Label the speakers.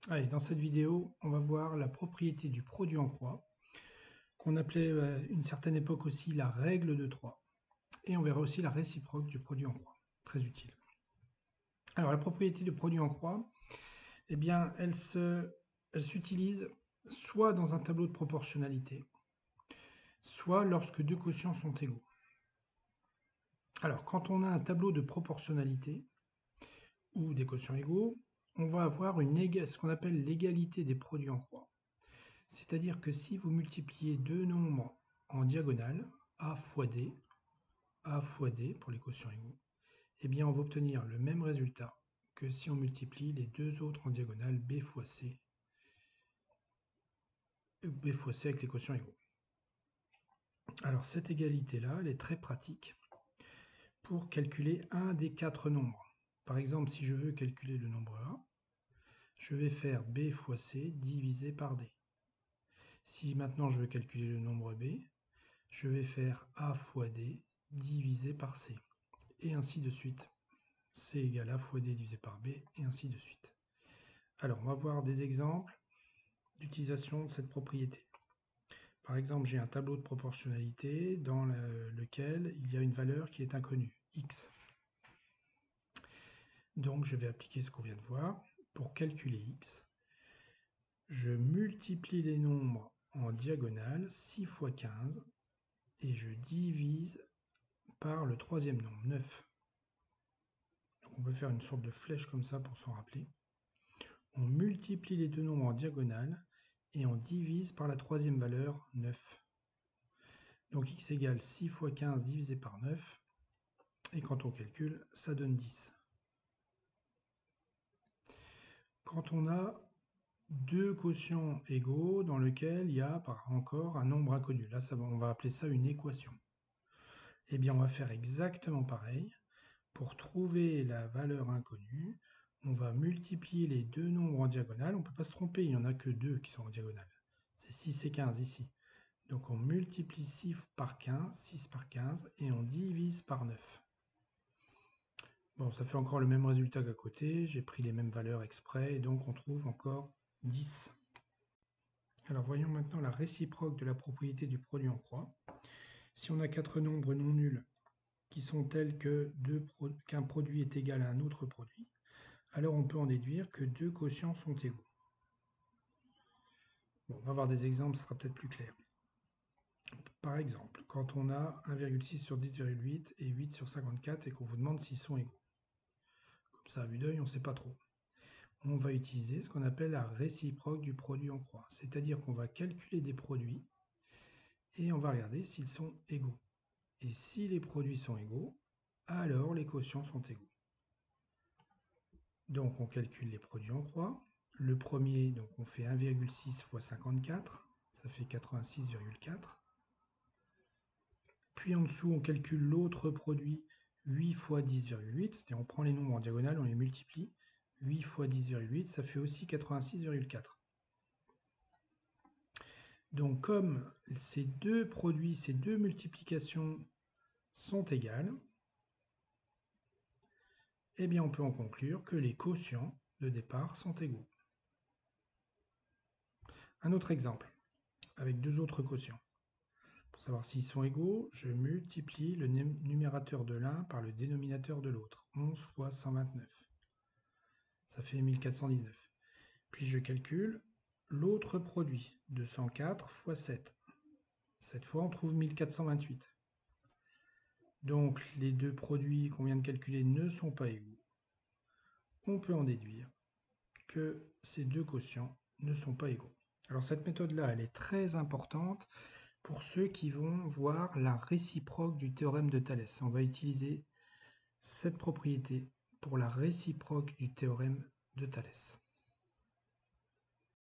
Speaker 1: Allez, dans cette vidéo, on va voir la propriété du produit en croix, qu'on appelait une certaine époque aussi la règle de Troie. Et on verra aussi la réciproque du produit en croix, très utile. Alors la propriété du produit en croix, eh bien, elle s'utilise soit dans un tableau de proportionnalité, soit lorsque deux quotients sont égaux. Alors quand on a un tableau de proportionnalité, ou des quotients égaux, on va avoir ce qu'on appelle l'égalité des produits en croix. C'est-à-dire que si vous multipliez deux nombres en diagonale, a fois d pour les quotients égaux, eh bien on va obtenir le même résultat que si on multiplie les deux autres en diagonale, b fois c avec les quotients égaux. Alors cette égalité-là, elle est très pratique pour calculer un des quatre nombres. Par exemple, si je veux calculer le nombre a, je vais faire b fois c divisé par d. Si maintenant je veux calculer le nombre b, je vais faire a fois d divisé par c. Et ainsi de suite. C égale a fois d divisé par b, et ainsi de suite. Alors, on va voir des exemples d'utilisation de cette propriété. Par exemple, j'ai un tableau de proportionnalité dans lequel il y a une valeur qui est inconnue, x. Donc, je vais appliquer ce qu'on vient de voir. Pour calculer x, je multiplie les nombres en diagonale, 6 fois 15, et je divise par le troisième nombre, 9. Donc, on peut faire une sorte de flèche comme ça pour s'en rappeler. On multiplie les deux nombres en diagonale et on divise par la troisième valeur, 9. Donc x égale 6 fois 15 divisé par 9. Et quand on calcule, ça donne 10. Quand on a deux quotients égaux dans lesquels il y a encore un nombre inconnu, là on va appeler ça une équation. Eh bien on va faire exactement pareil. Pour trouver la valeur inconnue, on va multiplier les deux nombres en diagonale. On ne peut pas se tromper, il n'y en a que deux qui sont en diagonale. C'est 6 et 15 ici. Donc on multiplie 6 par 15, et on divise par 9. Bon, ça fait encore le même résultat qu'à côté, j'ai pris les mêmes valeurs exprès, et donc on trouve encore 10. Alors voyons maintenant la réciproque de la propriété du produit en croix. Si on a quatre nombres non nuls qui sont tels qu'un produit est égal à un autre produit, alors on peut en déduire que deux quotients sont égaux. Bon, on va voir des exemples, ce sera peut-être plus clair. Par exemple, quand on a 1,6 sur 10,8 et 8 sur 54 et qu'on vous demande s'ils sont égaux. Comme ça, à vue d'œil, on ne sait pas trop. On va utiliser ce qu'on appelle la réciproque du produit en croix. C'est-à-dire qu'on va calculer des produits et on va regarder s'ils sont égaux. Et si les produits sont égaux, alors les quotients sont égaux. Donc on calcule les produits en croix. Le premier, donc on fait 1,6 fois 54, ça fait 86,4. Puis en dessous, on calcule l'autre produit, 8 fois 10,8, c'est-à-dire on prend les nombres en diagonale, on les multiplie. 8 fois 10,8, ça fait aussi 86,4. Donc comme ces deux produits, ces deux multiplications sont égales, eh bien on peut en conclure que les quotients de départ sont égaux. Un autre exemple, avec deux autres quotients. Pour savoir s'ils sont égaux, je multiplie le numérateur de l'un par le dénominateur de l'autre. 11 fois 129. Ça fait 1419. Puis je calcule l'autre produit, 204 fois 7. Cette fois, on trouve 1428. Donc, les deux produits qu'on vient de calculer ne sont pas égaux. On peut en déduire que ces deux quotients ne sont pas égaux. Alors, cette méthode-là, elle est très importante pour ceux qui vont voir la réciproque du théorème de Thalès. On va utiliser cette propriété pour la réciproque du théorème de Thalès.